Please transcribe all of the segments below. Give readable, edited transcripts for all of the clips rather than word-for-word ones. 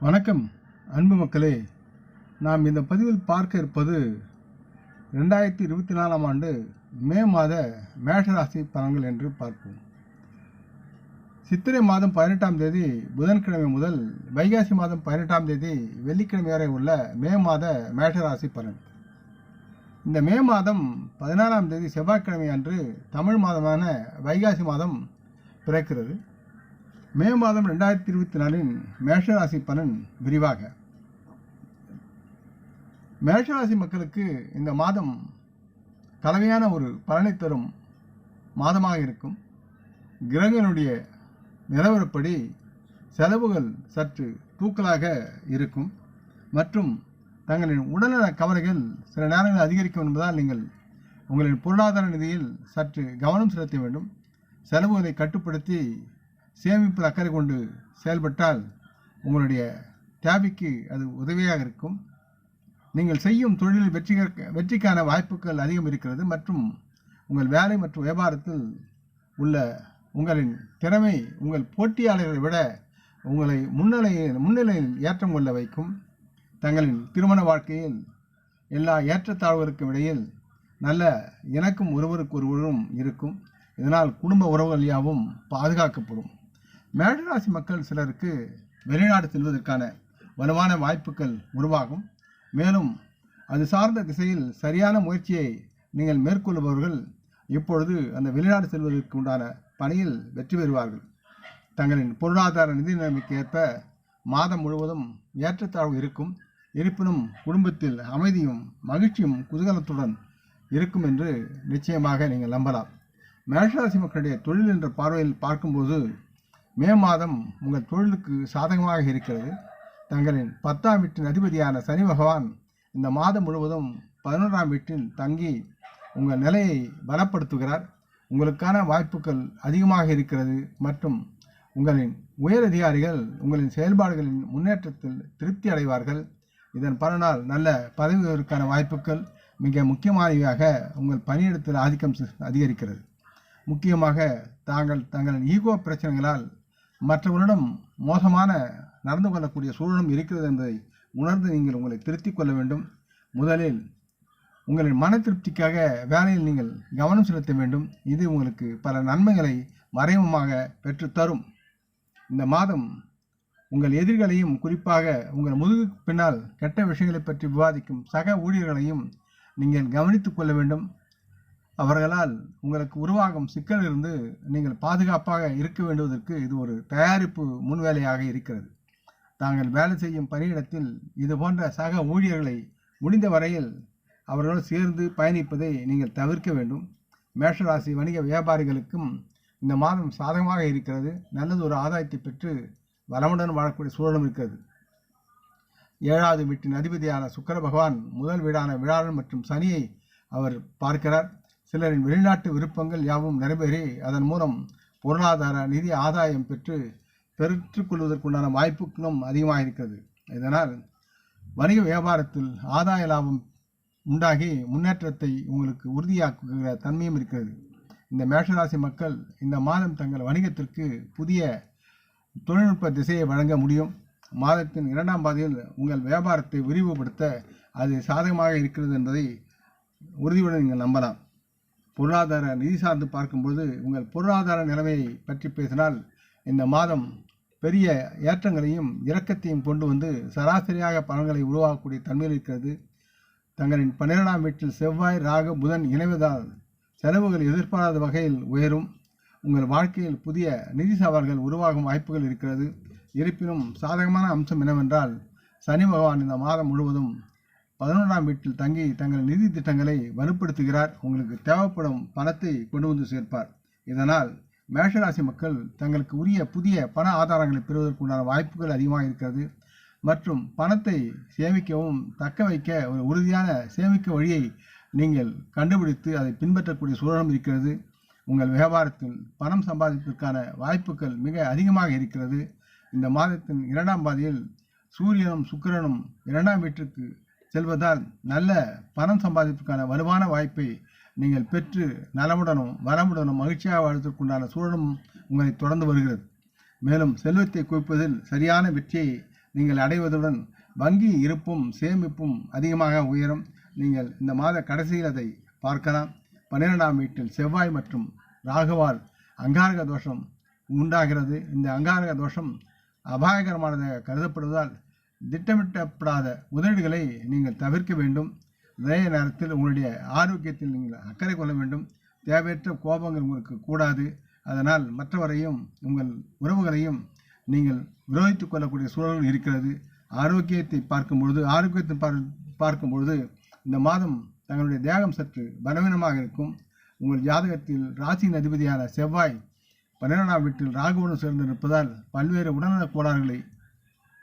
வணக்கம் அன்பு மக்களே. நாம் இந்த பதிவில் பார்க்க இருப்பது 2024ஆம் ஆண்டு மே மாத மேஷராசி பலன்கள் என்று பார்ப்போம். சித்திரை மாதம் 18ஆம் தேதி புதன்கிழமை முதல் வைகாசி மாதம் 18ஆம் தேதி வெள்ளிக்கிழமை வரை உள்ள மே மாத மேஷராசி பலன். இந்த மே மாதம் 14ஆம் தேதி செவ்வாய்க்கிழமை அன்று தமிழ் மாதமான வைகாசி மாதம் பிறக்கிறது. மே மாதம் 2024இன் மேஷராசி பலன் விரிவாக. மேஷராசி மக்களுக்கு இந்த மாதம் கலவையான ஒரு பலனை தரும் மாதமாக இருக்கும். கிரகங்களுடைய நிலவரப்படி செலவுகள் சற்று தூக்கலாக இருக்கும் மற்றும் தங்களின் உடல்நல கவலைகள் சில நேரங்களில் அதிகரிக்கும் என்பதால் நீங்கள் உங்களின் பொருளாதார நிதியில் சற்று கவனம் செலுத்த வேண்டும். செலவுகளை கட்டுப்படுத்தி சேமிப்பில் அக்கறை கொண்டு செயல்பட்டால் உங்களுடைய தேவைக்கு அது உதவியாக இருக்கும். நீங்கள் செய்யும் தொழிலில் வெற்றிக்கான வாய்ப்புகள் அதிகம் இருக்கிறது மற்றும் உங்கள் வேலை மற்றும் வியாபாரத்தில் உள்ள உங்களின் திறமை உங்கள் போட்டியாளர்களை விட உங்களை முன்னிலையில் ஏற்றம் கொள்ள வைக்கும். தங்களின் திருமண வாழ்க்கையில் எல்லா ஏற்றத்தாழ்வுகளுக்கும் இடையில் நல்ல இணக்கம் ஒருவருக்கு ஒருவரும் இருக்கும். இதனால் குடும்ப உறவுகள் யாவும் பாதுகாக்கப்படும். மேஷராசி மக்கள் சிலருக்கு வெளிநாடு செல்வதற்கான வலுவான வாய்ப்புகள் உருவாகும். மேலும் அது சார்ந்த திசையில் சரியான முயற்சியை நீங்கள் மேற்கொள்பவர்கள் இப்பொழுது அந்த வெளிநாடு செல்வதற்கு உண்டான பணியில் வெற்றி பெறுவார்கள். தங்களின் பொருளாதார நிதி நிலைமைக்கு ஏற்ப மாதம் முழுவதும் ஏற்றத்தாழ்வு இருக்கும். இருப்பினும் குடும்பத்தில் அமைதியும் மகிழ்ச்சியும் குதூகலத்துடன் இருக்கும் என்று நிச்சயமாக நீங்கள் நம்பலாம். மேஷராசி மக்களுடைய தொழில் என்ற பார்வையில் பார்க்கும்போது மே மாதம் உங்கள் தொழிலுக்கு சாதகமாக இருக்கிறது. தங்களின் 10ஆம் வீட்டின் அதிபதியான சனி பகவான் இந்த மாதம் முழுவதும் 11ஆம் வீட்டில் தங்கி உங்கள் நிலையை பலப்படுத்துகிறார். உங்களுக்கான வாய்ப்புகள் அதிகமாக இருக்கிறது மற்றும் உங்களின் உயர் அதிகாரிகள் உங்களின் செயல்பாடுகளின் முன்னேற்றத்தில் திருப்தி அடைவார்கள். இதன் பலனால் நல்ல பதவி உயர்வுக்கான வாய்ப்புகள் மிக முக்கியமானவையாக உங்கள் பணியிடத்தில் ஆதிக்கம் அதிகரிக்கிறது. முக்கியமாக தங்களின் ஈகோ பிரச்சனைகளால் மற்றவரிடம் மோசமான நடந்து கொள்ளக்கூடிய சூழலும் இருக்கிறது என்பதை உணர்ந்து நீங்கள் உங்களை திருத்திக் கொள்ள வேண்டும். முதலில் உங்களின் மன திருப்திக்காக வேலையில் நீங்கள் கவனம் செலுத்த வேண்டும். இது உங்களுக்கு பல நன்மைகளை மறைமுகமாக பெற்றுத்தரும். இந்த மாதம் உங்கள் எதிரிகளையும் குறிப்பாக உங்கள் முதுகுக்கு பின்னால் கெட்ட விஷயங்களை பற்றி விவாதிக்கும் சக ஊழியர்களையும் நீங்கள் கவனித்துக் கொள்ள வேண்டும். அவர்களால் உங்களுக்கு உருவாகும் சிக்கலிலிருந்து நீங்கள் பாதுகாப்பாக இருக்க வேண்டுவதற்கு இது ஒரு தயாரிப்பு முன்வேலையாக இருக்கிறது. தாங்கள் வேலை செய்யும் பணியிடத்தில் இது போன்ற சக ஊழியர்களை முடிந்த வரையில் அவர்களோடு சேர்ந்து பயணிப்பதை நீங்கள் தவிர்க்க வேண்டும். மேஷராசி வணிக வியாபாரிகளுக்கும் இந்த மாதம் சாதகமாக இருக்கிறது. நல்லது ஒரு ஆதாயத்தை பெற்று வளமுடன் வாழக்கூடிய சூழலும் இருக்கிறது. 7வது வீட்டின் அதிபதியான சுக்கிர பகவான் முதல் வீடான விழாளன் மற்றும் சனியை அவர் பார்க்கிறார். சிலரின் வெளிநாட்டு விருப்பங்கள் யாவும் நிறைவேறி அதன் மூலம் பொருளாதார நிதி ஆதாயம் பெற்றுக்கொள்வதற்குண்டான வாய்ப்புகளும் அதிகமாக இருக்கிறது. இதனால் வணிக வியாபாரத்தில் ஆதாய லாபம் உண்டாகி முன்னேற்றத்தை உங்களுக்கு உறுதியாக்குகிற தன்மையும் இருக்கிறது. இந்த மேஷராசி மக்கள் இந்த மாதம் தங்கள் வணிகத்திற்கு புதிய தொழில்நுட்ப திசையை வழங்க முடியும். மாதத்தின் 2ஆம் பாதியில் உங்கள் வியாபாரத்தை விரிவுபடுத்த அது சாதகமாக இருக்கிறது என்பதை உறுதியுடன் நீங்கள் நம்பலாம். பொருளாதார நிதி சார்ந்து பார்க்கும்போது உங்கள் பொருளாதார நிலைமையை பற்றி பேசினால் இந்த மாதம் பெரிய ஏற்றங்களையும் இறக்கத்தையும் கொண்டு வந்து சராசரியாக பலன்களை உருவாக்கக்கூடிய தன்மையில் இருக்கிறது. தங்களின் 12ஆம் வீட்டில் செவ்வாய் ராகு புதன் இணைவதால் செலவுகள் எதிர்பாராத வகையில் உயரும். உங்கள் வாழ்க்கையில் புதிய நிதி சவால்கள் உருவாகும் வாய்ப்புகள் இருக்கிறது. இருப்பினும் சாதகமான அம்சம் என்னவென்றால் சனி பகவான் இந்த மாதம் முழுவதும் 11ஆம் வீட்டில் தங்கி தங்கள் நிதி திட்டங்களை வலுப்படுத்துகிறார். உங்களுக்கு தேவைப்படும் பணத்தை கொண்டு வந்து சேர்ப்பார். இதனால் மேஷராசி மக்கள் தங்களுக்கு உரிய புதிய பண ஆதாரங்களை பெறுவதற்குண்டான வாய்ப்புகள் அதிகமாக இருக்கிறது மற்றும் பணத்தை சேமிக்கவும் தக்க வைக்க ஒரு உறுதியான சேமிக்க வழியை நீங்கள் கண்டுபிடித்து அதை பின்பற்றக்கூடிய சூழலும் இருக்கிறது. உங்கள் வியாபாரத்தில் பணம் சம்பாதிப்பதற்கான வாய்ப்புகள் மிக அதிகமாக இருக்கிறது. இந்த மாதத்தின் 2ஆம் பாதியில் சூரியனும் சுக்கிரனும் 2ஆம் வீட்டிற்கு செல்வதால் நல்ல பணம் சம்பாதிப்பதற்கான வலுவான வாய்ப்பை நீங்கள் பெற்று நலமுடனும் வளமுடனும் மகிழ்ச்சியாக வாழ்வதற்குண்டான சூழலும் உங்களை தொடர்ந்து வருகிறது. மேலும் செல்வத்தை குவிப்பதில் சரியான வெற்றியை நீங்கள் அடைவதுடன் வங்கி இருப்பும் சேமிப்பும் அதிகமாக உயரும். நீங்கள் இந்த மாத கடைசியில் அதை பார்க்கலாம். 12ஆம் வீட்டில் செவ்வாய் மற்றும் ராகுவால் அங்காரக தோஷம் உண்டாகிறது. இந்த அங்காரக தோஷம் அபாயகரமானதாக கருதப்படுவதால் திட்டமிட்டப்படாத முதலீடுகளை நீங்கள் தவிர்க்க வேண்டும். அதே நேரத்தில் உங்களுடைய ஆரோக்கியத்தில் நீங்கள் அக்கறை கொள்ள வேண்டும். தேவையற்ற கோபங்கள் உங்களுக்கு கூடாது. அதனால் மற்றவரையும் உங்கள் உறவுகளையும் நீங்கள் விரோதித்துக் கொள்ளக்கூடிய சூழல் இருக்கிறது. ஆரோக்கியத்தை பார்க்கும் பொழுது இந்த மாதம் தங்களுடைய தேகம் சற்று பலவீனமாக இருக்கும். உங்கள் ஜாதகத்தில் ராசியின் அதிபதியான செவ்வாய் 12ஆம் வீட்டில் ராகுவுடன் சேர்ந்து இருப்பதால் பல்வேறு உடல்நலக் கோளாறுகளை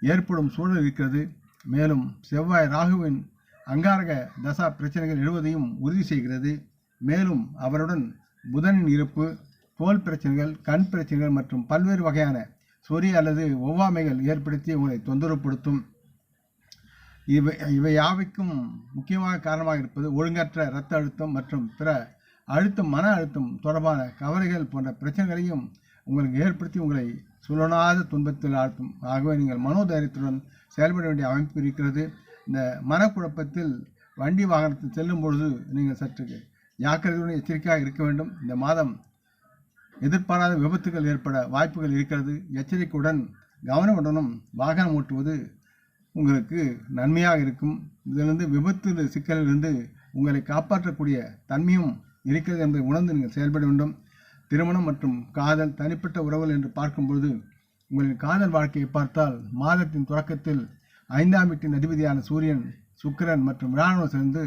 ஏற்படும் சூழல் இருக்கிறது. மேலும் செவ்வாய் ராகுவின் அங்காரக தசா பிரச்சனைகள் எழுவதையும் உறுதி செய்கிறது. மேலும் அவருடன் புதனின் இருப்பு தோல் பிரச்சனைகள், கண் பிரச்சனைகள் மற்றும் பல்வேறு வகையான சொறி அல்லது ஒவ்வாமைகள் ஏற்படுத்தி உங்களை தொந்தரவுப்படுத்தும். இவை யாவைக்கும் முக்கியமாக காரணமாக இருப்பது ஒழுங்கற்ற இரத்த அழுத்தம் மற்றும் பிற அழுத்தம், மன அழுத்தம் தொடர்பான கவலைகள் போன்ற பிரச்சனைகளையும் உங்களுக்கு ஏற்படுத்தி உங்களை சொல்லனாத துன்பத்தில் ஆழ்த்தும். ஆகவே நீங்கள் மனோதைரியத்துடன் செயல்பட வேண்டிய அமைப்பு இருக்கிறது. இந்த மனக்குழப்பத்தில் வண்டி வாகனத்தில் செல்லும் பொழுது நீங்கள் சற்று ஜாக்கிரதையுடன் எச்சரிக்கையாக இருக்க வேண்டும். இந்த மாதம் எதிர்பாராத விபத்துகள் ஏற்பட வாய்ப்புகள் இருக்கிறது. எச்சரிக்கையுடன் கவனமுடனும் வாகனம் ஓட்டுவது உங்களுக்கு நன்மையாக இருக்கும். இதிலிருந்து விபத்து சிக்கலிலிருந்து உங்களை காப்பாற்றக்கூடிய தன்மையும் இருக்கிறது என்பதை உணர்ந்து நீங்கள் செயல்பட வேண்டும். திருமணம் மற்றும் காதல், தனிப்பட்ட உறவுகள் என்று பார்க்கும்பொழுது உங்களின் காதல் வாழ்க்கையை பார்த்தால் மாதத்தின் தொடக்கத்தில் 5ஆம் வீட்டின் அதிபதியான சூரியன், சுக்கிரன் மற்றும் வியாழனுடன் சேர்ந்து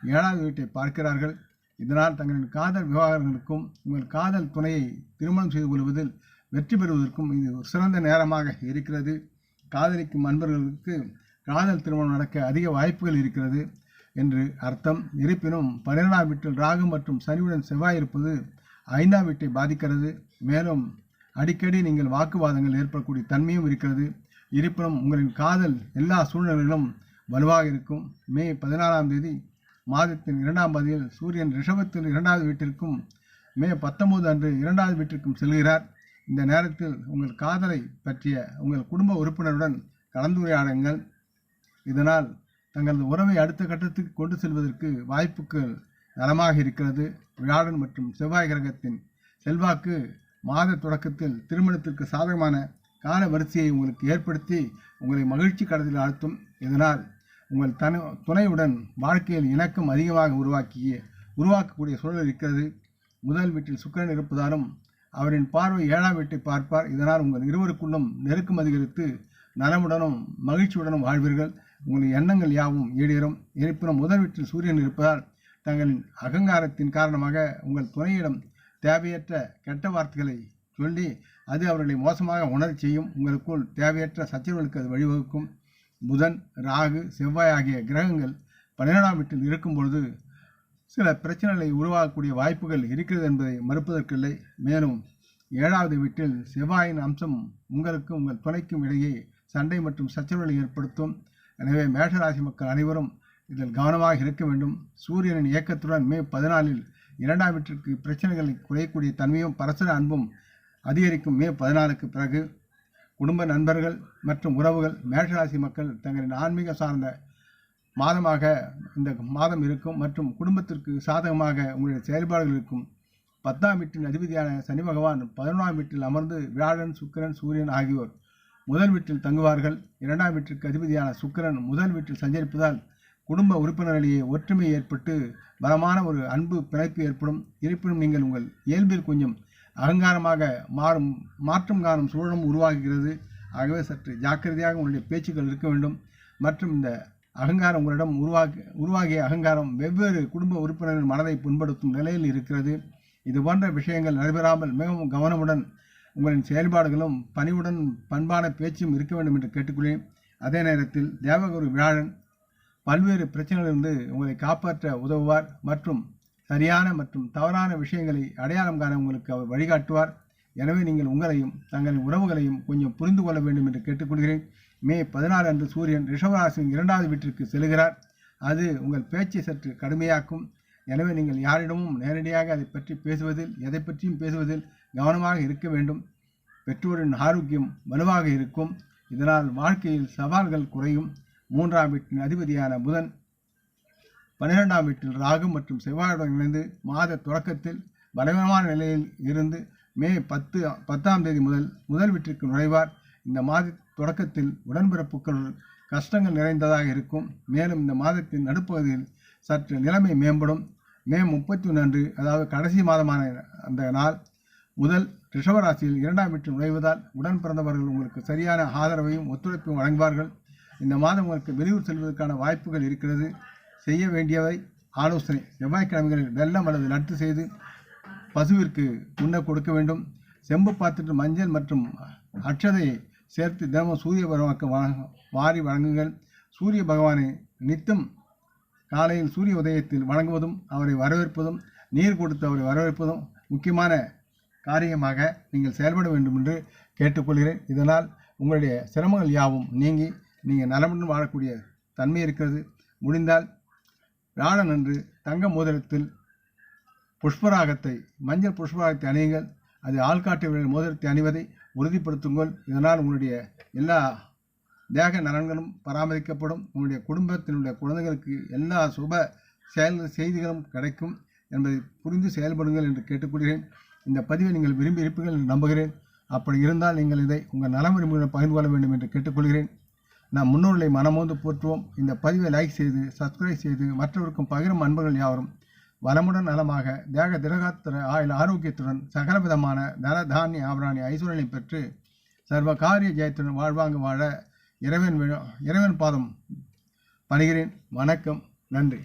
7வது வீட்டை பார்க்கிறார்கள். இதனால் தங்களின் காதல் விவகாரங்களுக்கும் உங்கள் காதல் துணையை திருமணம் செய்து கொள்வதில் வெற்றி பெறுவதற்கும் இது ஒரு சிறந்த நேரமாக இருக்கிறது. காதலிக்கும் அன்பர்களுக்கு காதல் திருமணம் நடக்க அதிக வாய்ப்புகள் இருக்கிறது என்று அர்த்தம். இருப்பினும் 12ஆம் வீட்டில் ராகு மற்றும் சனியுடன் செவ்வாய் இருப்பது 5ஆம் வீட்டை பாதிக்கிறது. மேலும் அடிக்கடி நீங்கள் வாக்குவாதங்கள் ஏற்படக்கூடிய தன்மையும் இருக்கிறது. இருப்பினும் உங்களின் காதல் எல்லா சூழ்நிலைகளிலும் வலுவாக இருக்கும். மே 16ஆம் தேதி மாதத்தின் 2ஆம் பாதியில் சூரியன் ரிஷபத்தில் 2வது வீட்டிற்கும் மே 19 அன்று 2வது வீட்டிற்கும் செல்கிறார். இந்த நேரத்தில் உங்கள் காதலை பற்றிய உங்கள் குடும்ப உறுப்பினருடன் கலந்துரையாடுங்கள். இதனால் தங்களது உறவை அடுத்த கட்டத்துக்கு கொண்டு செல்வதற்கு வாய்ப்புகள் நலமாக இருக்கிறது. வியாழன் மற்றும் செவ்வாய் கிரகத்தின் செல்வாக்கு மாத தொடக்கத்தில் திருமணத்திற்கு சாதகமான கால வரிசையை உங்களுக்கு ஏற்படுத்தி உங்களை மகிழ்ச்சி கடலில் ஆழ்த்தும். இதனால் உங்கள் துணையுடன் வாழ்க்கையில் இணக்கம் அதிகமாக உருவாக்கக்கூடிய சூழல் இருக்கிறது. முதல் வீட்டில் சுக்கிரன் இருப்பதாலும் அவரின் பார்வை 7ஆம் வீட்டை பார்ப்பார். இதனால் உங்கள் இருவருக்குள்ளும் நெருக்கம் அதிகரித்து நலமுடனும் மகிழ்ச்சியுடனும் வாழ்வீர்கள். உங்களின் எண்ணங்கள் யாவும் ஈடேறும். இருப்பினும் முதல் வீட்டில் சூரியன் இருப்பதால் தங்களின் அகங்காரத்தின் காரணமாக உங்கள் துணையிடம் தேவையற்ற கெட்ட வார்த்தைகளை சொல்லி அது அவர்களை மோசமாக உணரச் செய்யும். உங்களுக்குள் தேவையற்ற சச்சரவுகளுக்கு அது வழிவகுக்கும். புதன், ராகு, செவ்வாய் ஆகிய கிரகங்கள் 12ஆம் வீட்டில் இருக்கும் பொழுது சில பிரச்சனைகளை உருவாகக்கூடிய வாய்ப்புகள் இருக்கிறது என்பதை மறுப்பதற்கில்லை. மேலும் 7வது வீட்டில் செவ்வாயின் அம்சம் உங்களுக்கும் உங்கள் துணைக்கும் இடையே சண்டை மற்றும் சச்சரவுகளை ஏற்படுத்தும். எனவே மேஷராசி மக்கள் அனைவரும் இதில் கவனமாக இருக்க வேண்டும். சூரியனின் இயக்கத்துடன் மே 14இல் 2ஆம் வீட்டிற்கு பிரச்சனைகளை குறையக்கூடிய தன்மையும் பரஸ்பர அன்பும் அதிகரிக்கும். மே 14க்கு பிறகு குடும்ப, நண்பர்கள் மற்றும் உறவுகள் மேஷராசி மக்கள் தங்களின் ஆன்மீக சார்ந்த மாதமாக இந்த மாதம் இருக்கும் மற்றும் குடும்பத்திற்கு சாதகமாக உங்களுடைய செயல்பாடுகள் இருக்கும். 10ஆம் வீட்டின் அதிபதியான சனி பகவான் 11ஆம் வீட்டில் அமர்ந்து வியாழன், சுக்கிரன், சூரியன் ஆகியோர் முதல் வீட்டில் தங்குவார்கள். 2ஆம் வீட்டிற்கு அதிபதியான சுக்கிரன் முதல் வீட்டில் சஞ்சரிப்பதால் குடும்ப உறுப்பினர்களிடையே ஒற்றுமை ஏற்பட்டு பலமான ஒரு அன்பு பிணைப்பு ஏற்படும். இருப்பினும் நீங்கள் உங்கள் இயல்பில் கொஞ்சம் அகங்காரமாக மாற்றம் காணும் சூழலும் உருவாகிறது. ஆகவே சற்று ஜாக்கிரதையாக உங்களுடைய பேச்சுக்கள் இருக்க வேண்டும். மற்றும் இந்த அகங்காரம் உங்களிடம் உருவாகிய அகங்காரம் வெவ்வேறு குடும்ப உறுப்பினர்கள் மனதை புண்படுத்தும் நிலையில் இருக்கிறது. இது போன்ற விஷயங்கள் நடைபெறாமல் மிகவும் கவனமுடன் உங்களின் செயல்பாடுகளும் பணிவுடன் பண்பான பேச்சும் இருக்க வேண்டும் என்று கேட்டுக்கொள்கிறேன். அதே நேரத்தில் தேவகுரு வியாழன் பல்வேறு பிரச்சனைகளிலிருந்து உங்களை காப்பாற்ற உதவுவார் மற்றும் சரியான மற்றும் தவறான விஷயங்களை அடையாளம் காண உங்களுக்கு அவர் வழிகாட்டுவார். எனவே நீங்கள் உங்களையும் தங்களின் உறவுகளையும் கொஞ்சம் புரிந்து கொள்ள வேண்டும் என்று கேட்டுக்கொள்கிறேன். மே 16 அன்று சூரியன் ரிஷபராசியின் 2வது வீட்டிற்கு செல்கிறார். அது உங்கள் பேச்சை சற்று கடுமையாக்கும். எனவே நீங்கள் யாரிடமும் நேரடியாக அதை பற்றி பேசுவதில், எதை பற்றியும் பேசுவதில் கவனமாக இருக்க வேண்டும். பெற்றோரின் ஆரோக்கியம் வலுவாக இருக்கும். இதனால் வாழ்க்கையில் சவால்கள் குறையும். 3ஆம் வீட்டின் அதிபதியான புதன் 12ஆம் வீட்டில் ராகு மற்றும் செவ்வாயுடன் இணைந்து மாத தொடக்கத்தில் பலவீனமான நிலையில் இருந்து மே 10ஆம் தேதி முதல் வீட்டிற்கு நுழைவார். இந்த மாத தொடக்கத்தில் உடன்பிறப்புகள் கஷ்டங்கள் நிறைந்ததாக இருக்கும். மேலும் இந்த மாதத்தின் நடுப்பகுதியில் சற்று நிலைமை மேம்படும். மே 31 அன்று, அதாவது கடைசி மாதமான அந்த நாள் முதல் ரிஷபராசியில் 2ஆம் வீட்டில் நுழைவதால் உடன் பிறந்தவர்கள் உங்களுக்கு சரியான ஆதரவையும் ஒத்துழைப்பையும் வழங்குவார்கள். இந்த மாதம் உங்களுக்கு வெளியூர் செல்வதற்கான வாய்ப்புகள் இருக்கிறது. செய்ய வேண்டியவை ஆலோசனை: செவ்வாய்க்கிழமைகளில் வெல்லம் அல்லது லட்டு செய்து பசுவிற்கு உண்ண கொடுக்க வேண்டும். செம்பு பாத்திரத்தில் மஞ்சள் மற்றும் அட்சதையை சேர்த்து தினமும் சூரிய பகவானுக்கு வாரி வழங்குங்கள். சூரிய பகவானை நித்தம் காலையில் சூரிய உதயத்தில் வணங்குவதும் அவரை வரவேற்பதும் நீர் கொடுத்து அவரை வரவேற்பதும் முக்கியமான காரியமாக நீங்கள் செயல்பட வேண்டும் என்று கேட்டுக்கொள்கிறேன். இதனால் உங்களுடைய சிரமங்கள் யாவும் நீங்கி நீங்கள் நலமுடன் வாழக்கூடிய தன்மை இருக்கிறது. முடிந்தால் வியாழன் அன்று தங்க மோதிரத்தில் மஞ்சள் புஷ்பராகத்தை அணியுங்கள். அது ஆள்காட்டு மோதிரத்தை அணிவதை உறுதிப்படுத்துங்கள். இதனால் உங்களுடைய எல்லா தேக நலன்களும் பராமரிக்கப்படும். உங்களுடைய குடும்பத்தினுடைய குழந்தைகளுக்கு எல்லா சுப செய்திகளும் கிடைக்கும் என்பதை புரிந்து செயல்படுங்கள் என்று கேட்டுக்கொள்கிறேன். இந்த பதிவை நீங்கள் விரும்பி இருப்பீர்கள் என்று நம்புகிறேன். அப்படி இருந்தால் நீங்கள் இதை உங்கள் நலமுறைமுடன் பகிர்ந்து கொள்ள வேண்டும் என்று கேட்டுக்கொள்கிறேன். நாம் முன்னோர்களை மனமோந்து போற்றுவோம். இந்த பதிவை லைக் செய்து சப்ஸ்கிரைப் செய்து மற்றவருக்கும் பகிரும் அன்பர்கள் யாவரும் வளமுடன் நலமாக தேக திரகாத்திர ஆயுள் ஆரோக்கியத்துடன் சகலவிதமான தன தானிய ஆபராணி ஐஸ்வர்யனை பெற்று சர்வ காரிய ஜெயத்துடன் வாழ்வாங்க வாழ இறைவன் பாதம் பணிகிறேன். வணக்கம். நன்றி.